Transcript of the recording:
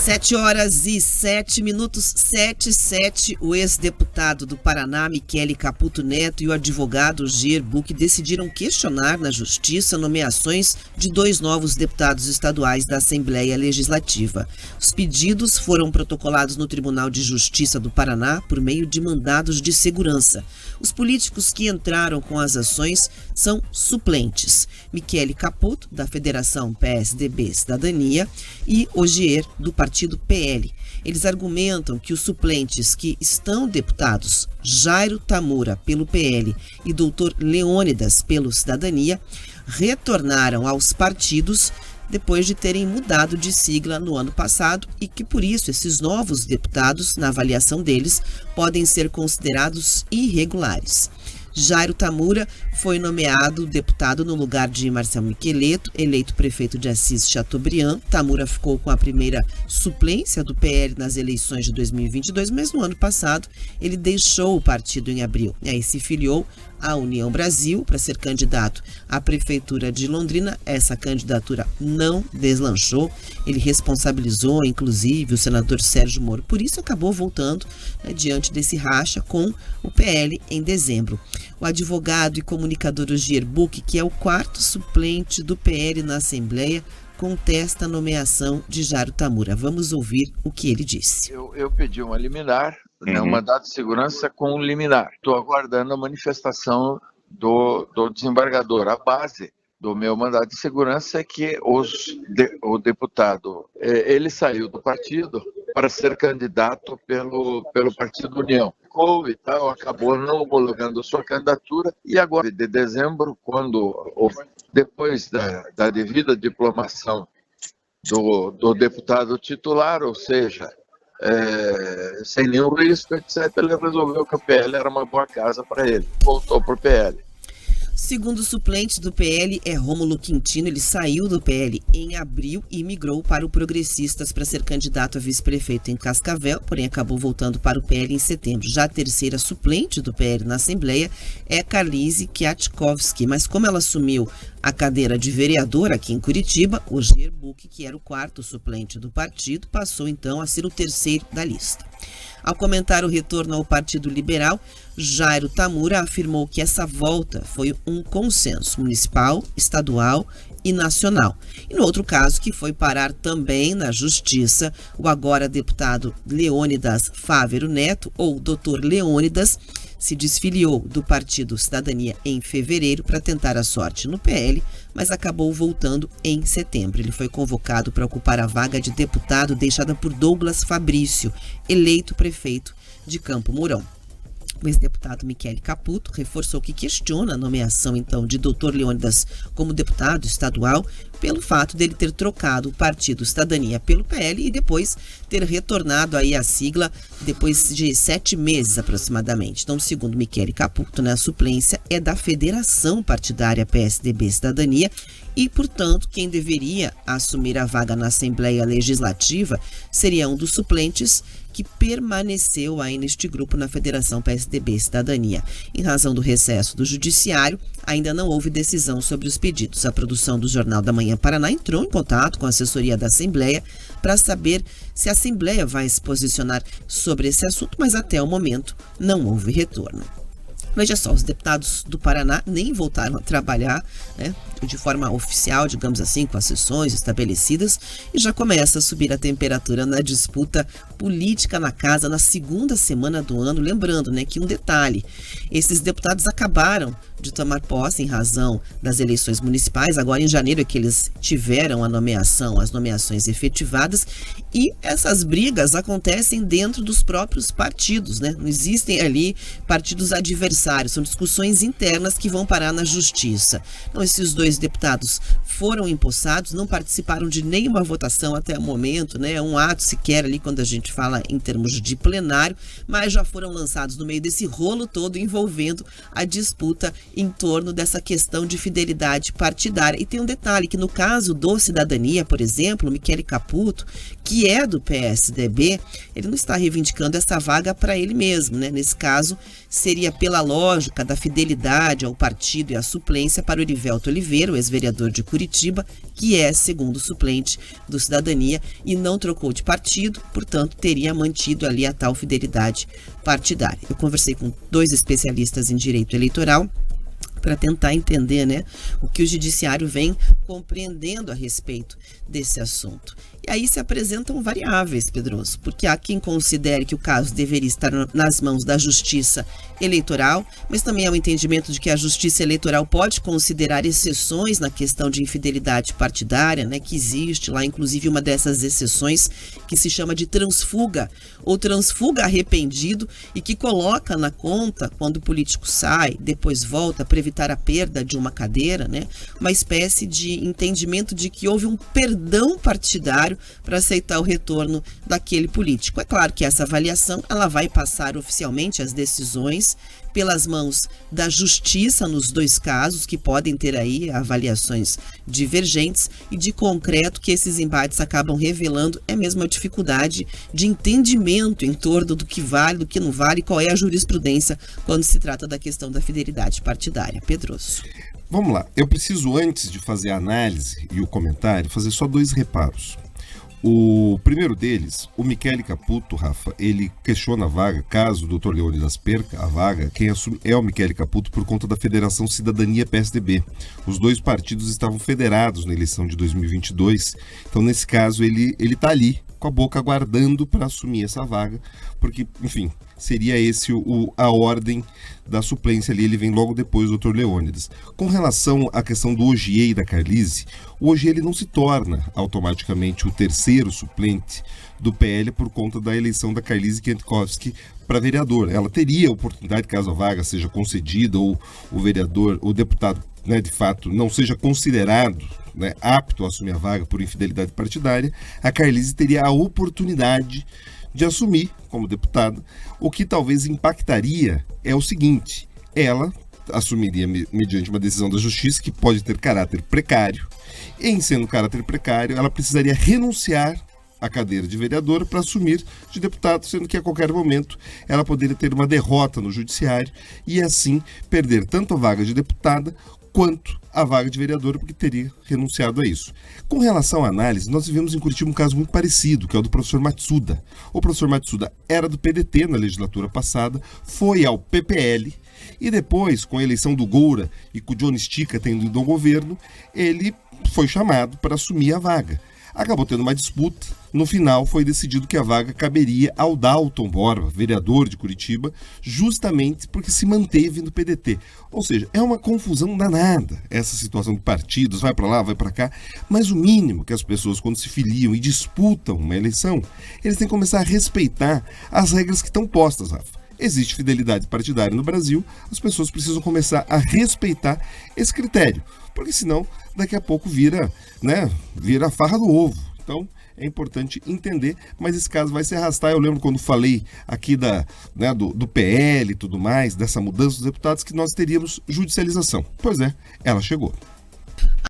7h07, 7h07, o ex-deputado do Paraná, Michele Caputo Neto, e o advogado Gier Buck decidiram questionar na Justiça nomeações de 2 novos deputados estaduais da Assembleia Legislativa. Os pedidos foram protocolados no Tribunal de Justiça do Paraná por meio de mandados de segurança. Os políticos que entraram com as ações são suplentes: Michele Caputo, da Federação PSDB Cidadania, e o Gier, do Partido PL. Eles argumentam que os suplentes que estão deputados, Jairo Tamura, pelo PL, e Dr. Leônidas, pelo Cidadania, retornaram aos partidos depois de terem mudado de sigla no ano passado e que, por isso, esses novos deputados, na avaliação deles, podem ser considerados irregulares. Jairo Tamura foi nomeado deputado no lugar de Marcelo Micheleto, eleito prefeito de Assis Chateaubriand. Tamura ficou com a primeira suplência do PL nas eleições de 2022, mas no ano passado ele deixou o partido em abril. E aí se filiou à União Brasil para ser candidato à Prefeitura de Londrina. Essa candidatura não deslanchou. Ele responsabilizou, inclusive, o senador Sérgio Moro. Por isso acabou voltando, diante desse racha com o PL em dezembro. O advogado e comunicador Gier Buck, que é o 4º suplente do PL na Assembleia, contesta a nomeação de Jairo Tamura. Vamos ouvir o que ele disse. Eu pedi uma liminar, um mandado de segurança com liminar. Estou aguardando a manifestação do desembargador. A base do meu mandado de segurança é que o deputado, ele saiu do partido para ser candidato pelo Partido União. E tal, acabou não homologando sua candidatura, e agora, de dezembro, depois da devida diplomação do deputado titular, ou seja, sem nenhum risco, etc., ele resolveu que o PL era uma boa casa para ele, voltou para o PL. Segundo suplente do PL é Rômulo Quintino. Ele saiu do PL em abril e migrou para o Progressistas para ser candidato a vice-prefeito em Cascavel, porém acabou voltando para o PL em setembro. Já a terceira suplente do PL na Assembleia é Carlise Kwiatkowski, mas como ela assumiu a cadeira de vereador aqui em Curitiba, o Gier Buck, que era o 4º suplente do partido, passou então a ser o 3º da lista. Ao comentar o retorno ao Partido Liberal, Jairo Tamura afirmou que essa volta foi um consenso municipal, estadual e nacional. E no outro caso, que foi parar também na Justiça, o agora deputado Leônidas Fávero Neto, ou Dr. Leônidas, se desfiliou do Partido Cidadania em fevereiro para tentar a sorte no PL, mas acabou voltando em setembro. Ele foi convocado para ocupar a vaga de deputado deixada por Douglas Fabrício, eleito prefeito de Campo Mourão. O ex-deputado Michele Caputo reforçou que questiona a nomeação, então, de Dr. Leônidas como deputado estadual pelo fato dele ter trocado o Partido Cidadania pelo PL e depois ter retornado aí a sigla depois de 7 meses aproximadamente. Então, segundo Michele Caputo, a suplência é da Federação Partidária PSDB Cidadania e, portanto, quem deveria assumir a vaga na Assembleia Legislativa seria um dos suplentes que permaneceu aí neste grupo na Federação PSDB Cidadania. Em razão do recesso do Judiciário, ainda não houve decisão sobre os pedidos. A produção do Jornal da Manhã Paraná entrou em contato com a assessoria da Assembleia para saber se a Assembleia vai se posicionar sobre esse assunto, mas até o momento não houve retorno. Veja só, os deputados do Paraná nem voltaram a trabalhar, de forma oficial, digamos assim, com as sessões estabelecidas, e já começa a subir a temperatura na disputa política na casa na segunda semana do ano. Lembrando, que um detalhe, esses deputados acabaram de tomar posse em razão das eleições municipais. Agora em janeiro é que eles tiveram as nomeações efetivadas, e essas brigas acontecem dentro dos próprios partidos, Não existem ali partidos adversários, são discussões internas que vão parar na Justiça. Então, esses 2 deputados foram empossados, não participaram de nenhuma votação até o momento, um ato sequer ali quando a gente fala em termos de plenário, mas já foram lançados no meio desse rolo todo envolvendo a disputa em torno dessa questão de fidelidade partidária. E tem um detalhe, que no caso do Cidadania, por exemplo, Michele Caputo, que é do PSDB, ele não está reivindicando essa vaga para ele mesmo, Nesse caso, seria pela lógica da fidelidade ao partido e à suplência para o Erivelto Oliveira, o ex-vereador de Curitiba, que é segundo suplente do Cidadania e não trocou de partido, portanto, teria mantido ali a tal fidelidade partidária. Eu conversei com 2 especialistas em direito eleitoral para tentar entender, né, o que o judiciário vem compreendendo a respeito desse assunto. E aí se apresentam variáveis, Pedroso, porque há quem considere que o caso deveria estar nas mãos da Justiça Eleitoral, mas também há o entendimento de que a Justiça Eleitoral pode considerar exceções na questão de infidelidade partidária, né, que existe lá, inclusive uma dessas exceções que se chama de transfuga ou transfuga arrependido e que coloca na conta, quando o político sai, depois volta para evitar a perda de uma cadeira, né, uma espécie de entendimento de que houve um perdão partidário para aceitar o retorno daquele político. É claro que essa avaliação ela vai passar oficialmente as decisões pelas mãos da Justiça nos 2 casos, que podem ter aí avaliações divergentes, e de concreto que esses embates acabam revelando é mesmo a dificuldade de entendimento em torno do que vale, do que não vale, qual é a jurisprudência quando se trata da questão da fidelidade partidária. Pedroso. Vamos lá, eu preciso, antes de fazer a análise e o comentário, fazer só 2 reparos. O primeiro deles, o Michele Caputo, Rafa, ele questiona a vaga, caso o Dr. Leônidas perca a vaga, quem assume é o Michele Caputo por conta da Federação Cidadania-PSDB. Os 2 partidos estavam federados na eleição de 2022, então nesse caso ele está ali, com a boca aguardando para assumir essa vaga, porque, enfim, seria esse a ordem da suplência ali, ele vem logo depois do Dr. Leônidas. Com relação à questão do Ogier e da Carlizzi, o Ogier ele não se torna automaticamente o terceiro suplente do PL por conta da eleição da Carlizzi Kwiatkowski para vereador. Ela teria oportunidade, caso a vaga seja concedida ou o vereador, o deputado, né, de fato, não seja considerado, né, apto a assumir a vaga por infidelidade partidária, a Carlizzi teria a oportunidade de assumir como deputada. O que talvez impactaria é o seguinte: ela assumiria mediante uma decisão da Justiça que pode ter caráter precário, e em sendo caráter precário, ela precisaria renunciar à cadeira de vereadora para assumir de deputado, sendo que a qualquer momento ela poderia ter uma derrota no judiciário e assim perder tanto a vaga de deputada quanto a vaga de vereadora, porque teria renunciado a isso. Com relação à análise, nós vivemos em Curitiba um caso muito parecido, que é o do professor Matsuda. O professor Matsuda era do PDT na legislatura passada, foi ao PPL, e depois, com a eleição do Goura e com o Johnny Stica tendo ido ao governo, ele foi chamado para assumir a vaga. Acabou tendo uma disputa, no final foi decidido que a vaga caberia ao Dalton Borba, vereador de Curitiba, justamente porque se manteve no PDT. Ou seja, é uma confusão danada essa situação de partidos, vai para lá, vai para cá, mas o mínimo que as pessoas, quando se filiam e disputam uma eleição, eles têm que começar a respeitar as regras que estão postas, Rafa. Existe fidelidade partidária no Brasil, as pessoas precisam começar a respeitar esse critério, porque senão daqui a pouco vira a farra do ovo. Então é importante entender, mas esse caso vai se arrastar. Eu lembro quando falei aqui do PL e tudo mais, dessa mudança dos deputados, que nós teríamos judicialização. Pois é, ela chegou.